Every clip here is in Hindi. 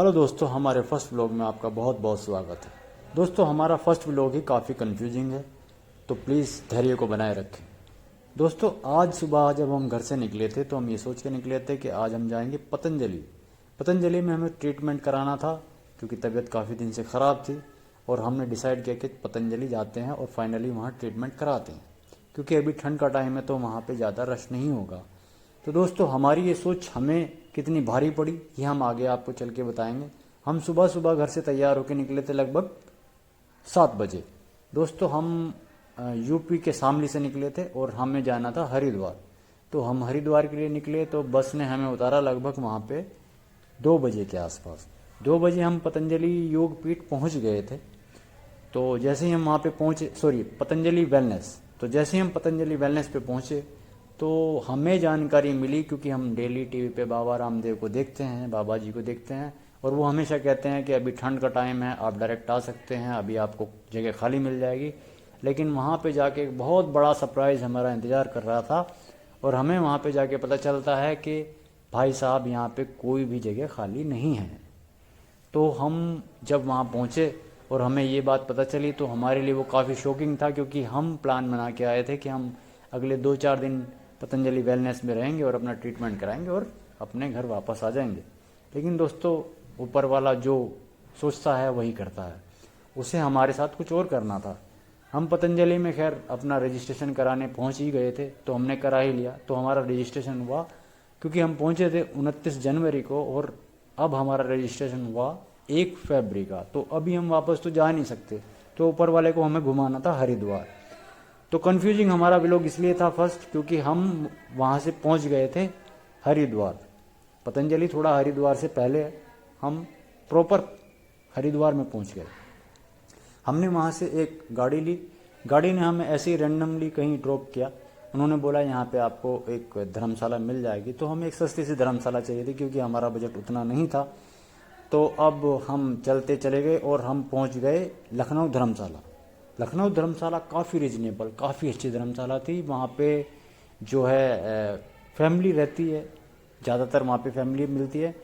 हेलो दोस्तों, हमारे फर्स्ट व्लॉग में आपका बहुत बहुत स्वागत है। दोस्तों, हमारा फर्स्ट व्लॉग ही काफ़ी कंफ्यूजिंग है, तो प्लीज़ धैर्य को बनाए रखें। दोस्तों, आज सुबह जब हम घर से निकले थे तो हम ये सोच के निकले थे कि आज हम जाएंगे पतंजलि। पतंजलि में हमें ट्रीटमेंट कराना था क्योंकि तबीयत काफ़ी दिन से ख़राब थी और हमने डिसाइड किया कि पतंजलि जाते हैं और फाइनली वहाँ ट्रीटमेंट कराते हैं, क्योंकि अभी ठंड का टाइम है तो वहाँ पे ज़्यादा रश नहीं होगा। तो दोस्तों, हमारी ये सोच हमें कितनी भारी पड़ी ये हम आगे आपको चल के बताएंगे। हम सुबह सुबह घर से तैयार होकर निकले थे लगभग 7 बजे। दोस्तों, हम यूपी के शामली से निकले थे और हमें जाना था हरिद्वार। तो हम हरिद्वार के लिए निकले तो बस ने हमें उतारा लगभग वहाँ पे 2 बजे के आसपास। 2 बजे हम पतंजलि योग पीठ पहुँच गए थे। तो जैसे ही हम वहाँ पे पहुँचे, पतंजलि वेलनेस, तो जैसे ही हम पतंजलि वेलनेस पे पहुँचे तो हमें जानकारी मिली, क्योंकि हम डेली टीवी पे बाबा रामदेव को देखते हैं, बाबा जी को देखते हैं, और वो हमेशा कहते हैं कि अभी ठंड का टाइम है, आप डायरेक्ट आ सकते हैं, अभी आपको जगह खाली मिल जाएगी। लेकिन वहाँ पे जाके एक बहुत बड़ा सरप्राइज़ हमारा इंतज़ार कर रहा था और हमें वहाँ पे जाके पता चलता है कि भाई साहब, यहाँ पे कोई भी जगह खाली नहीं है। तो हम जब वहाँ पहुँचे और हमें ये बात पता चली तो हमारे लिए वो काफ़ी शॉकिंग था, क्योंकि हम प्लान बना के आए थे कि हम अगले 2-4 दिन पतंजलि वेलनेस में रहेंगे और अपना ट्रीटमेंट कराएंगे और अपने घर वापस आ जाएंगे। लेकिन दोस्तों, ऊपर वाला जो सोचता है वही करता है, उसे हमारे साथ कुछ और करना था। हम पतंजलि में खैर अपना रजिस्ट्रेशन कराने पहुंच ही गए थे, तो हमने करा ही लिया। तो हमारा रजिस्ट्रेशन हुआ, क्योंकि हम पहुंचे थे 29 जनवरी को और अब हमारा रजिस्ट्रेशन हुआ 1 फरवरी का। तो अभी हम वापस तो जा नहीं सकते, तो ऊपर वाले को हमें घुमाना था हरिद्वार। तो कन्फ्यूजिंग हमारा व्लॉग इसलिए था फर्स्ट, क्योंकि हम वहाँ से पहुँच गए थे हरिद्वार। पतंजलि थोड़ा हरिद्वार से पहले है, हम प्रॉपर हरिद्वार में पहुँच गए। हमने वहाँ से एक गाड़ी ली, गाड़ी ने हमें ऐसे ही रैंडमली कहीं ड्रॉप किया। उन्होंने बोला यहाँ पे आपको एक धर्मशाला मिल जाएगी। तो हमें एक सस्ती सी धर्मशाला चाहिए थी, क्योंकि हमारा बजट उतना नहीं था। तो अब हम चलते चले गए और हम पहुँच गए लखनऊ धर्मशाला। लखनऊ धर्मशाला काफ़ी रिजनेबल, काफ़ी अच्छी धर्मशाला थी। वहाँ पे जो है फैमिली रहती है, ज़्यादातर वहाँ पे फैमिली मिलती है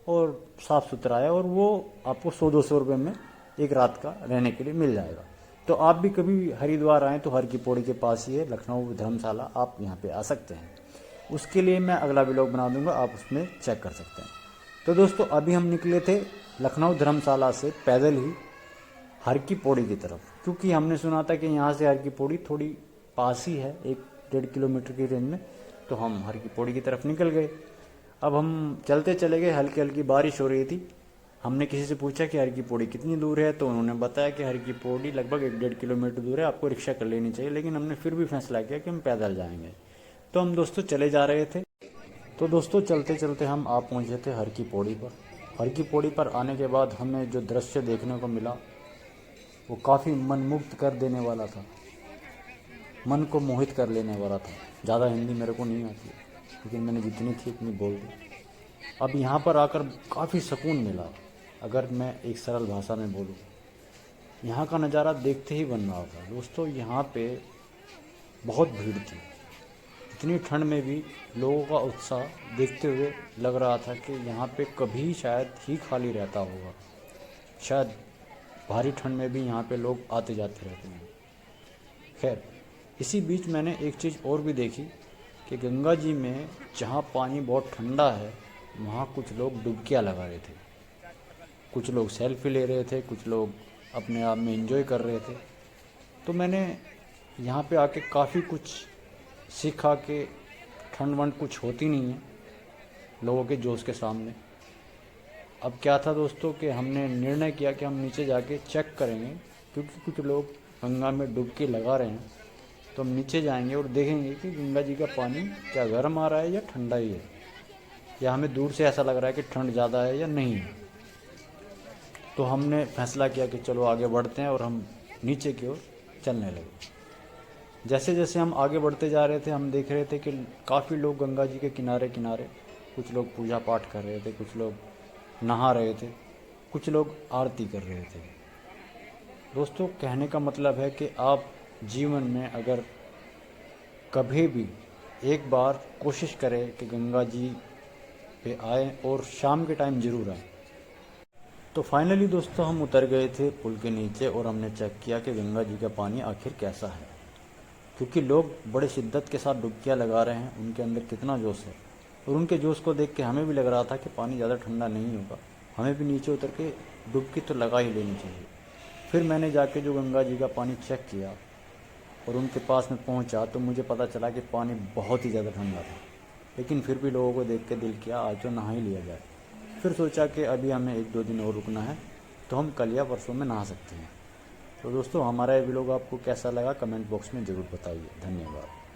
और साफ़ सुथरा है, और वो आपको 100-200 रुपये में एक रात का रहने के लिए मिल जाएगा। तो आप भी कभी हरिद्वार आएँ तो हर की पौड़ी के पास ही है लखनऊ धर्मशाला, आप यहाँ पे आ सकते हैं। उसके लिए मैं अगला व्लॉग बना दूंगा, आप उसमें चेक कर सकते हैं। तो दोस्तों, अभी हम निकले थे लखनऊ धर्मशाला से पैदल ही हर की पौड़ी की तरफ, क्योंकि हमने सुना था कि यहाँ से हर की पौड़ी थोड़ी पास ही है, 1-1.5 किलोमीटर की रेंज में। तो हम हर की पौड़ी की तरफ निकल गए। अब हम चलते चले गए, हल्की हल्की बारिश हो रही थी। हमने किसी से पूछा कि हर की पौड़ी कितनी दूर है, तो उन्होंने बताया कि हर की पौड़ी लगभग 1-1.5 किलोमीटर दूर है, आपको रिक्शा कर लेनी चाहिए। लेकिन हमने फिर भी फैसला किया कि हम पैदल जाएंगे। तो हम दोस्तों चले जा रहे थे। तो दोस्तों, चलते चलते हम आ पहुँचे थे हर की पौड़ी पर। हर की पौड़ी पर आने के बाद हमें जो दृश्य देखने को मिला वो काफ़ी मनमुग्ध कर देने वाला था, मन को मोहित कर लेने वाला था। ज़्यादा हिंदी मेरे को नहीं आती, लेकिन मैंने जितनी थी उतनी बोल दी। अब यहाँ पर आकर काफ़ी सुकून मिला। अगर मैं एक सरल भाषा में बोलूँ, यहाँ का नज़ारा देखते ही बन रहा था। दोस्तों, यहाँ पे बहुत भीड़ थी। इतनी ठंड में भी लोगों का उत्साह देखते हुए लग रहा था कि यहाँ पे कभी शायद ही खाली रहता होगा। शायद भारी ठंड में भी यहाँ पे लोग आते जाते रहते हैं। खैर, इसी बीच मैंने एक चीज़ और भी देखी कि गंगा जी में जहाँ पानी बहुत ठंडा है, वहाँ कुछ लोग डुबकियाँ लगा रहे थे, कुछ लोग सेल्फी ले रहे थे, कुछ लोग अपने आप में एंजॉय कर रहे थे। तो मैंने यहाँ पे आके काफ़ी कुछ सीखा कि ठंड वंड कुछ होती नहीं है लोगों के जोश के सामने। अब क्या था दोस्तों कि हमने निर्णय किया कि हम नीचे जाके चेक करेंगे, क्योंकि कुछ लोग गंगा में डुबकी लगा रहे हैं। तो हम नीचे जाएंगे और देखेंगे कि गंगा जी का पानी क्या गर्म आ रहा है या ठंडा ही है, या हमें दूर से ऐसा लग रहा है कि ठंड ज़्यादा है या नहीं है। तो हमने फैसला किया कि चलो आगे बढ़ते हैं और हम नीचे की ओर चलने लगे। जैसे जैसे हम आगे बढ़ते जा रहे थे, हम देख रहे थे कि काफ़ी लोग गंगा जी के किनारे किनारे, कुछ लोग पूजा पाठ कर रहे थे, कुछ लोग नहा रहे थे, कुछ लोग आरती कर रहे थे। दोस्तों, कहने का मतलब है कि आप जीवन में अगर कभी भी एक बार कोशिश करें कि गंगा जी पे आए और शाम के टाइम ज़रूर आए। तो फाइनली दोस्तों हम उतर गए थे पुल के नीचे और हमने चेक किया कि गंगा जी का पानी आखिर कैसा है, क्योंकि लोग बड़े शिद्दत के साथ डुबकियां लगा रहे हैं, उनके अंदर कितना जोश है। और उनके जोश को देख के हमें भी लग रहा था कि पानी ज़्यादा ठंडा नहीं होगा, हमें भी नीचे उतर के डुबकी तो लगा ही लेनी चाहिए। फिर मैंने जाके जो गंगा जी का पानी चेक किया और उनके पास में पहुंचा तो मुझे पता चला कि पानी बहुत ही ज़्यादा ठंडा था। लेकिन फिर भी लोगों को देख के दिल किया आज तो नहा ही लिया जाए। फिर सोचा कि अभी हमें 1-2 दिन और रुकना है, तो हम कल या परसों में नहा सकते हैं। तो दोस्तों हमारा ये व्लॉग आपको कैसा लगा कमेंट बॉक्स में ज़रूर बताइए। धन्यवाद।